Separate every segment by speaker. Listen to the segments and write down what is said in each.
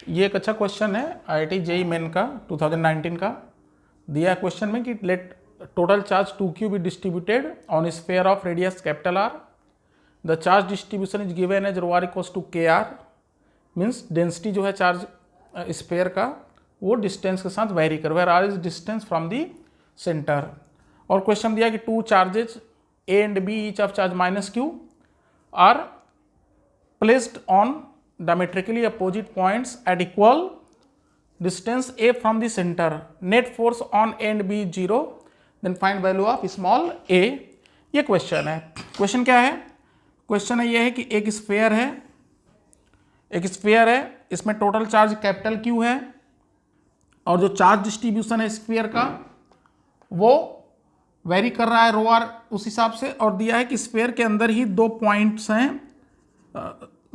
Speaker 1: ये एक अच्छा क्वेश्चन है IIT जेईई मेन का 2019 का। दिया क्वेश्चन में कि let total charge 2q be distributed on sphere of radius capital R। The charge distribution is given as ρ r equals to kr। Means density जो है चार्ज स्फीयर का वो डिस्टेंस के साथ वेरी कर, where r is distance from the centre. और question दिया कि two charges A and B each of charge -q are placed on diametrically opposite points at equal distance A from the center. Net force on A and B is 0. Then find value of small a. ये question है। Question क्या है? Question है ये है कि एक sphere है, इसमें टोटल चार्ज कैपिटल Q है और जो चार्ज डिस्ट्रीब्यूशन है स्फीयर का वो वेरी कर रहा है ρ r उस हिसाब से। और दिया है कि स्फीयर के अंदर ही दो पॉइंट्स हैं,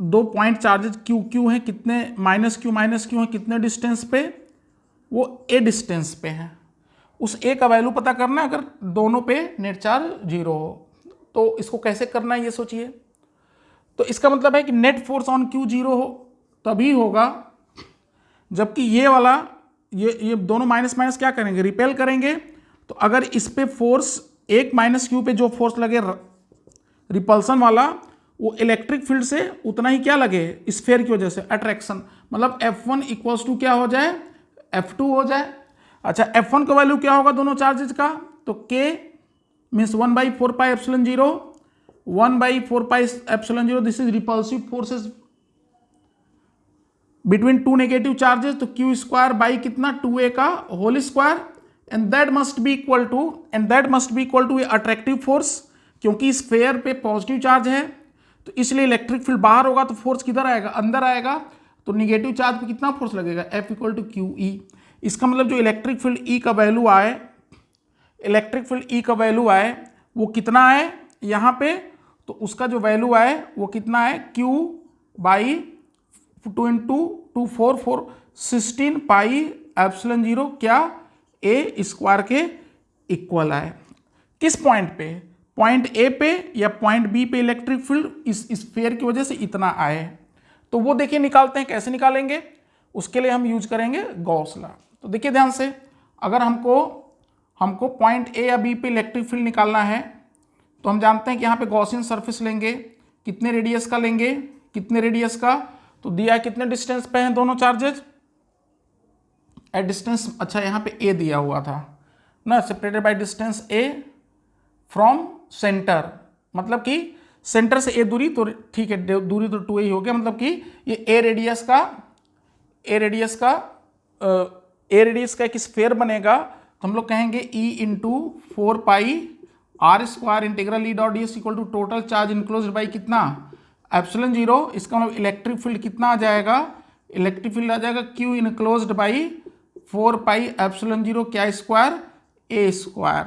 Speaker 1: दो पॉइंट चार्जेज Q हैं, कितने -q हैं, कितने डिस्टेंस पे, वो a डिस्टेंस पे है। उस a का वैल्यू पता करना है अगर दोनों पे नेट चार्ज 0 हो। तो इसको कैसे करना है ये सोचिए। तो इसका मतलब है कि नेट फोर्स ऑन Q 0 हो तभी होगा जबकि ये वाला ये दोनों माइनस क्या करेंगे, रिपेल करेंगे। तो अगर इस पे फोर्स एक -q पे जो फोर्स लगे रिपल्सन वाला, वो इलेक्ट्रिक फील्ड से उतना ही क्या लगे स्फीयर की वजह से अट्रैक्शन, मतलब F1 इक्वल्स टू क्या हो जाए, F2 हो जाए। अच्छा, F1 का वैल्यू क्या होगा दोनों चार्जेज का, तो K means 1/4πε0, 1/4πε0 this is repulsive forces between two negative charges. तो Q स्क्वायर बाई कितना 2a का whole square and that must be equal to attractive force, क्योंकि स्फीयर पे पॉजिटिव चार्ज है तो इसलिए इलेक्ट्रिक फील्ड बाहर होगा तो फोर्स किधर आएगा, अंदर आएगा। तो निगेटिव चार्ज पे कितना फोर्स लगेगा, F इक्वल टू QE। इसका मतलब जो इलेक्ट्रिक फील्ड E का वैल्यू आए वो कितना आए यहाँ पे, तो उसका जो वैल्यू आए वो कितना है Q बाई 2 इंटू 2 4 16πε0 क्या a स्क्वायर के इक्वल आए। किस पॉइंट पे, पॉइंट A पे या पॉइंट B पे इलेक्ट्रिक फील्ड इस स्फीयर की वजह से इतना आए। तो वो देखिए निकालते हैं, कैसे निकालेंगे, उसके लिए हम यूज करेंगे गॉस लॉ। तो देखिए ध्यान से, अगर हमको पॉइंट A या B पे इलेक्ट्रिक फील्ड निकालना है तो हम जानते हैं कि यहाँ पे गॉसियन सरफेस लेंगे, कितने रेडियस का लेंगे, कितने रेडियस का, तो दिया है कितने डिस्टेंस पे हैं दोनों चार्जेज एट डिस्टेंस। अच्छा, यहाँ पे A दिया हुआ था ना, separated by distance A from centre, मतलब कि सेंटर से A दूरी, तो ठीक है दूरी तो 2a ही हो गया, मतलब कि ये A रेडियस का एक स्फीयर बनेगा। तो हम लोग कहेंगे E into 4πr² integral E.ds equal to total charge enclosed by कितना ε0। इसका मतलब इलेक्ट्रिक फील्ड कितना आ जाएगा, इलेक्ट्रिक फील्ड आ जाएगा Q इनक्लोज्ड बाई 4πε0 क्या स्क्वायर a स्क्वायर।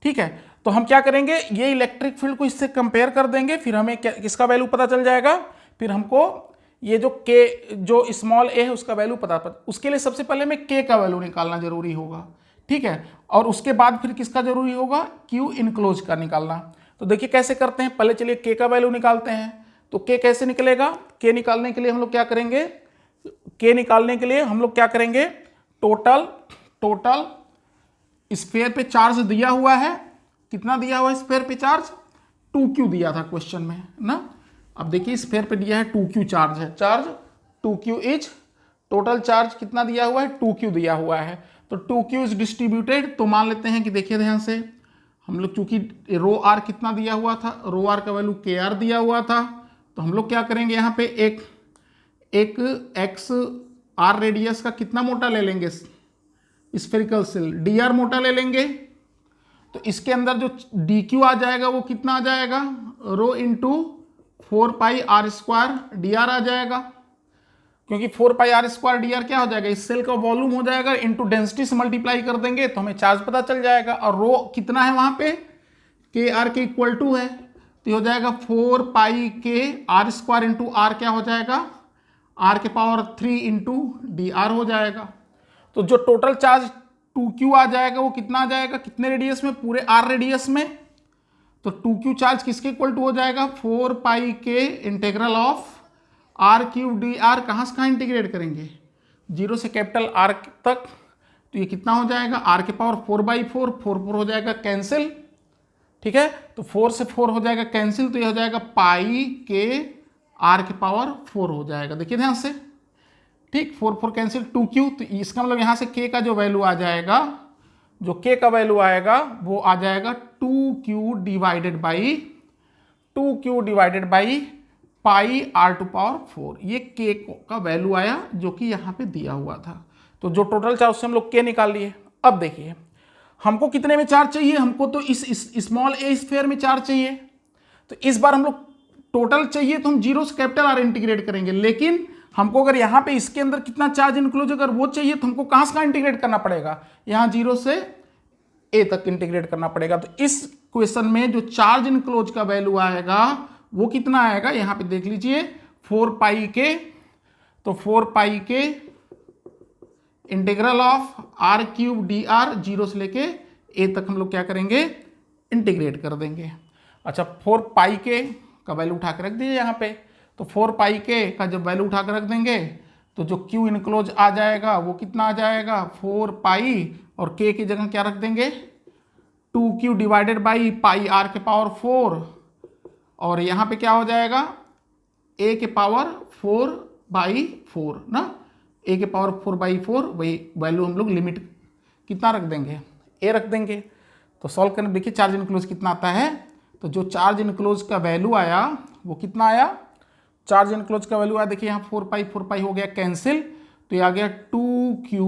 Speaker 1: ठीक है, तो हम क्या करेंगे, ये इलेक्ट्रिक फील्ड को इससे कंपेयर कर देंगे, फिर हमें क्या किसका वैल्यू पता चल जाएगा, फिर हमको ये जो K जो स्मॉल a है उसका वैल्यू पता। उसके लिए सबसे पहले हमें K का वैल्यू निकालना जरूरी होगा, ठीक है, और उसके बाद फिर किसका जरूरी होगा, Q इनक्लोज का निकालना। तो देखिए कैसे करते हैं, पहले चलिए K का वैल्यू निकालते हैं। तो K कैसे निकलेगा, K निकालने के लिए हम लोग क्या करेंगे, टोटल स्फीयर पे चार्ज दिया हुआ है, कितना दिया हुआ है स्फीयर पे चार्ज, 2q दिया था क्वेश्चन में ना। अब देखिए स्फीयर पे दिया है 2q चार्ज है, charge 2q is total charge कितना दिया हुआ है, 2q दिया हुआ है। तो 2q इज डिस्ट्रीब्यूटेड, तो मान लेते हैं कि देखिए ध्यान से, हम लोग चूंकि ρ r कितना दिया हुआ था, ρ r का वैल्यू kr दिया हुआ था, तो हम लोग क्या करेंगे यहाँ पे एक x r रेडियस का कितना मोटा ले लेंगे, स्फेरिकल सेल dr मोटा ले लेंगे। तो इसके अंदर जो dq आ जाएगा वो कितना आ जाएगा, रो इंटू 4πr² dr आ जाएगा, क्योंकि 4πr² dr क्या हो जाएगा, इस सेल का वॉल्यूम हो जाएगा, इंटू डेंसिटी से मल्टीप्लाई कर देंगे तो हमें चार्ज पता चल जाएगा। और रो कितना है वहां पे, kr के इक्वल टू है, तो हो जाएगा 4πkr² इंटू r क्या हो जाएगा, r के पावर 3 इंटू dr हो जाएगा। तो जो टोटल चार्ज 2q आ जाएगा वो कितना आ जाएगा, कितने रेडियस में, पूरे r रेडियस में। तो 2q चार्ज किसके इक्वल टू हो जाएगा, 4πk integral of r cube d r कहाँ से कहाँ इंटीग्रेट करेंगे, 0 से कैपिटल आर तक, तो ये कितना हो जाएगा, आर के पावर 4/4, 4 हो जाएगा कैंसिल, ठीक है, तो 4 से 4 हो जाएगा कैंसिल, तो ये हो जाएगा पाई के आर के पावर 4 हो जाएगा, देखिए ध्यान से, ठीक, 4 कैंसिल, 2q, तो इसका मतलब यहाँ से k का जो वैल्यू आ जाएगा, जो k का वैल्यू आएगा वो आ जाएगा 2q divided by pi r to power 4, ये k का वैल्यू आया जो कि यहाँ पे दिया हुआ था। तो जो टोटल चार्ज उससे हम लोग k निकाल लिए। अब देखिए हमको कितने में चार्ज चाहिए, हमको तो इस स्मॉल ए स्फीयर में चार्ज चाहिए, तो इस बार हम लोग टोटल चाहिए तो हम 0 से कैपिटल आर इंटीग्रेट करेंगे, लेकिन हमको अगर यहाँ पे इसके अंदर कितना चार्ज इंक्लूज अगर वो चाहिए तो हमको कहाँ से कहाँ इंटीग्रेट करना पड़ेगा, यहाँ 0 से ए तक इंटीग्रेट करना पड़ेगा। तो इस क्वेश्चन में जो चार्ज इंक्लोज का वैल्यू आएगा वो कितना आएगा, यहाँ पे देख लीजिए 4 पाई के, तो 4 पाई के integral of r cube d r 0 से लेके ए तक हम लोग क्या करेंगे, इंटीग्रेट कर देंगे। अच्छा 4 पाई के का वैल्यू उठा के रख दीजिए यहाँ पे, तो 4 पाई के का जब वैल्यू उठा के रख देंगे तो जो क्यू इनक्लोज आ जाएगा वो कितना आ जाएगा, 4 पाई, और के की जगह क्या रख देंगे, 2q divided by pi r के पावर 4, और यहाँ पे क्या हो जाएगा, a के पावर 4/4 ना, a के पावर 4/4, वही वैल्यू हम लोग लिमिट कितना रख देंगे, a रख देंगे। तो सॉल्व करने देखिए चार्ज इनक्लोज कितना आता है, तो जो चार्ज इनक्लोज का वैल्यू आया वो कितना आया, चार्ज इनक्लोज का वैल्यू आया, देखिए यहाँ 4 पाई हो गया कैंसिल, तो ये आ गया 2q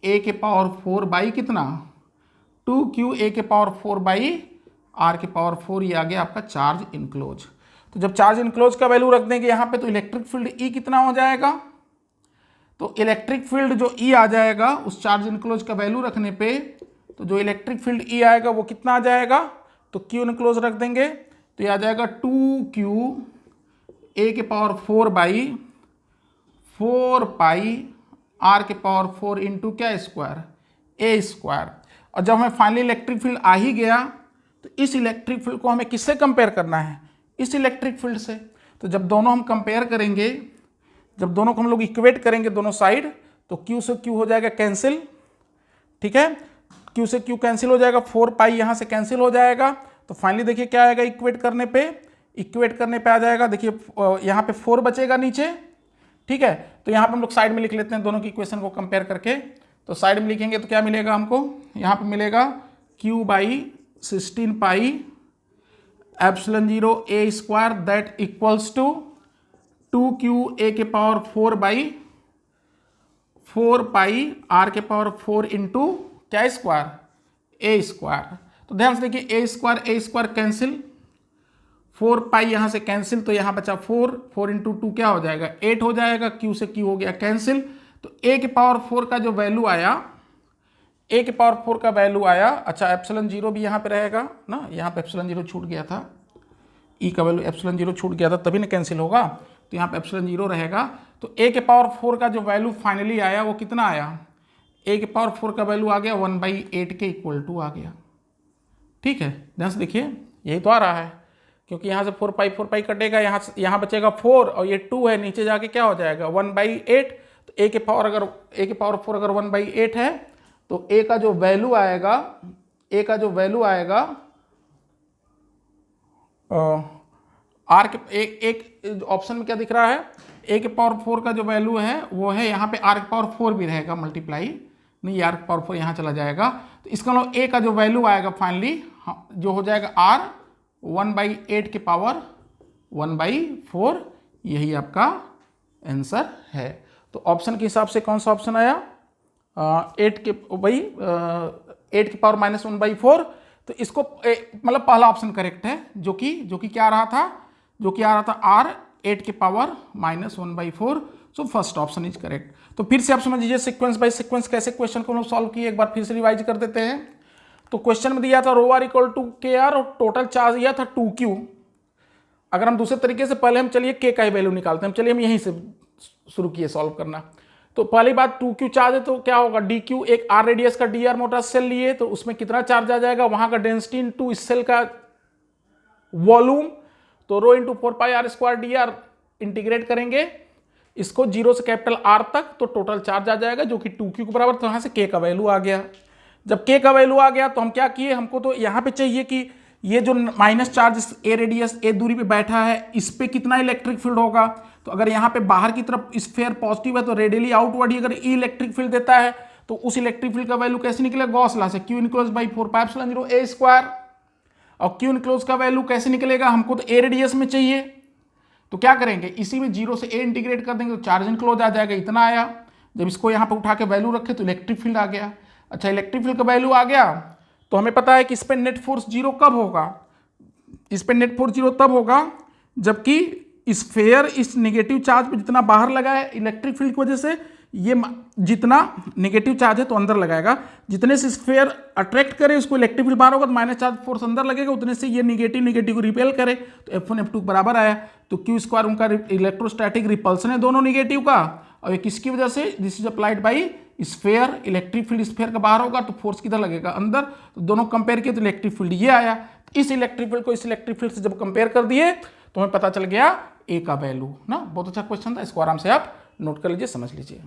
Speaker 1: a के पावर 4 बाई कितना, 2q a के पावर 4 बाई r के पावर 4, ये आ गया आपका चार्ज इनक्लोज। तो जब चार्ज इनक्लोज का वैल्यू रख देंगे यहाँ पे तो इलेक्ट्रिक फील्ड E कितना हो जाएगा, तो इलेक्ट्रिक फील्ड जो E आ जाएगा उस चार्ज इनक्लोज का वैल्यू रखने पे, तो जो इलेक्ट्रिक फील्ड E आएगा वो कितना आ जाएगा, तो Q इनक्लोज रख देंगे तो ये आ जाएगा 2q a के पावर 4 बाई 4 पाई r के पावर 4 इंटू क्या स्क्वायर, a स्क्वायर। और जब हमें फाइनली इलेक्ट्रिक फील्ड आ ही गया तो इस इलेक्ट्रिक फील्ड को हमें किससे कंपेयर करना है, इस इलेक्ट्रिक फील्ड से। तो जब दोनों हम कंपेयर करेंगे, जब दोनों को हम लोग इक्वेट करेंगे दोनों साइड, तो Q से Q हो जाएगा कैंसिल, ठीक है, Q से Q कैंसिल हो जाएगा, 4 पाई यहाँ से कैंसिल हो जाएगा, तो फाइनली देखिए क्या आएगा, इक्वेट करने पे आ जाएगा, देखिए यहाँ पे 4 बचेगा नीचे, ठीक है। तो यहाँ पे हम लोग साइड में लिख लेते हैं दोनों की इक्वेशन को कंपेयर करके, तो साइड में लिखेंगे तो क्या मिलेगा हमको, यहाँ पे मिलेगा Q by 16 pi epsilon 0 a square that equals to 2q a के पावर 4 बाई 4 पाई r के पावर 4 इंटू क्या स्क्वायर, a स्क्वायर। तो ध्यान से देखिए a स्क्वायर कैंसिल, 4 पाई यहाँ से कैंसिल, तो यहाँ बचा 4 इंटू 2 क्या हो जाएगा, 8 हो जाएगा, Q से Q हो गया कैंसिल। तो a के पावर 4 का जो वैल्यू आया, a के पावर 4 का वैल्यू आया, अच्छा एप्सिलॉन 0 भी यहाँ पे रहेगा ना, यहाँ पे एप्सिलॉन 0 छूट गया था, e का वैल्यू एप्सिलॉन 0 छूट गया था तभी ना कैंसिल होगा, तो यहाँ पे एप्सिलॉन 0 रहेगा। तो a के पावर 4 का जो वैल्यू फाइनली आया वो कितना आया, a के पावर 4 का वैल्यू आ गया 1/8 के इक्वल टू आ गया, ठीक है। ध्यान से देखिए यही तो आ रहा है, क्योंकि यहाँ से 4 पाई कटेगा, यहाँ बचेगा 4 और ये 2 है, नीचे जाके क्या हो जाएगा 1/8। तो a के पावर 4 अगर 1/8 है तो a का जो वैल्यू आएगा r के एक ऑप्शन में क्या दिख रहा है, a के पावर 4 का जो वैल्यू है वो है यहाँ पे r के पावर 4 भी रहेगा मल्टीप्लाई, नहीं r के पावर 4 यहाँ चला जाएगा, तो इसका मतलब a का जो वैल्यू आएगा फाइनली जो हो जाएगा r 1/8 के पावर 1/4, यही आपका आंसर है। तो ऑप्शन के हिसाब से कौन सा ऑप्शन आया, 8 के के पावर -1/4, तो इसको मतलब पहला ऑप्शन करेक्ट है, जो कि क्या आ रहा था r 8 के power -1/4, so first option is correct. तो फिर से आप समझ लीजिए सीक्वेंस बाय सीक्वेंस कैसे क्वेश्चन को हम लोग सॉल्व किए, एक बार फिर से रिवाइज कर देते हैं। तो क्वेश्चन में दिया था ρr = kr और टोटल चार्ज दिया था 2q। अगर हम दूसरे तरीके से पहले हम चलिए k का ही वैल्यू निकालते हैं, चलिए हम यहीं से शुरू किए सॉल्व करना। तो पहली बात 2q चार्ज है तो क्या होगा, dq एक r रेडियस का dr मोटा सेल लिए तो उसमें कितना चार्ज आ जाएगा, वहां का डेंसिटी इनटू इस सेल का वॉल्यूम, तो rho into 4 pi r square dr integrate करेंगे इसको 0 से कैपिटल R तक, तो टोटल चार्ज आ जाएगा जो कि 2Q के बराबर। तो यहाँ से K का वैल्यू आ गया। जब K का वैल्यू आ गया तो हम क्या किए, हमको तो यहाँ पे चाहिए कि ये जो माइनस चार्ज ए रेडियस ए दूरी पे बैठा है इस पे कितना इलेक्ट्रिक फील्ड होगा। तो अगर यहाँ पे बाहर की तरफ स्फीयर पॉजिटिव है तो रेडियली आउटवर्ड ही अगर ई इलेक्ट्रिक फील्ड देता है तो उस इलेक्ट्रिक फील्ड का वैल्यू कैसे निकलेगा, गॉस लॉ से, Q enclose by 4πε0 a square. और Q इनक्लोज का वैल्यू कैसे निकलेगा, हमको तो ए रेडियस में चाहिए, तो क्या करेंगे इसी में 0 से a इंटीग्रेट कर देंगे तो चार्ज इनक्लोज आ जाएगा, इतना आया। जब इसको यहाँ पे उठा के वैल्यू रखे तो इलेक्ट्रिक फील्ड आ गया। अच्छा, इलेक्ट्रिक फील्ड का वैल्यू आ गया तो हमें पता है कि इस पर नेट फोर्स 0 कब होगा, इस पर नेट फोर्स 0 तब होगा जबकि स्फीयर इस नेगेटिव चार्ज पे जितना बाहर लगा है इलेक्ट्रिक फील्ड की वजह से, ये जितना नेगेटिव चार्ज है तो अंदर लगाएगा, जितने से स्फीयर अट्रैक्ट करे उसको इलेक्ट्रिक फील्ड बाहर होगा तो माइनस चार्ज फोर्स अंदर लगेगा, उतने से ये नेगेटिव को रिपेल करे तो F1 F2 बराबर आया। तो Q स्क्वायर उनका इलेक्ट्रोस्टैटिक रिपल्सन है दोनों नेगेटिव का, और ये किसकी वजह से, this is applied by sphere, electric field sphere का बाहर होगा तो फोर्स किधर लगेगा, अंदर। तो दोनों कंपेयर किए तो इलेक्ट्रिक फील्ड ये आया। इस इलेक्ट्रिक फील्ड को इस इलेक्ट्रिक फील्ड से जब कंपेयर कर दिए तो हमें पता चल गया ए का वैल्यू ना। बहुत अच्छा क्वेश्चन था, इसको आराम से आप नोट कर लीजिए, समझ लीजिए।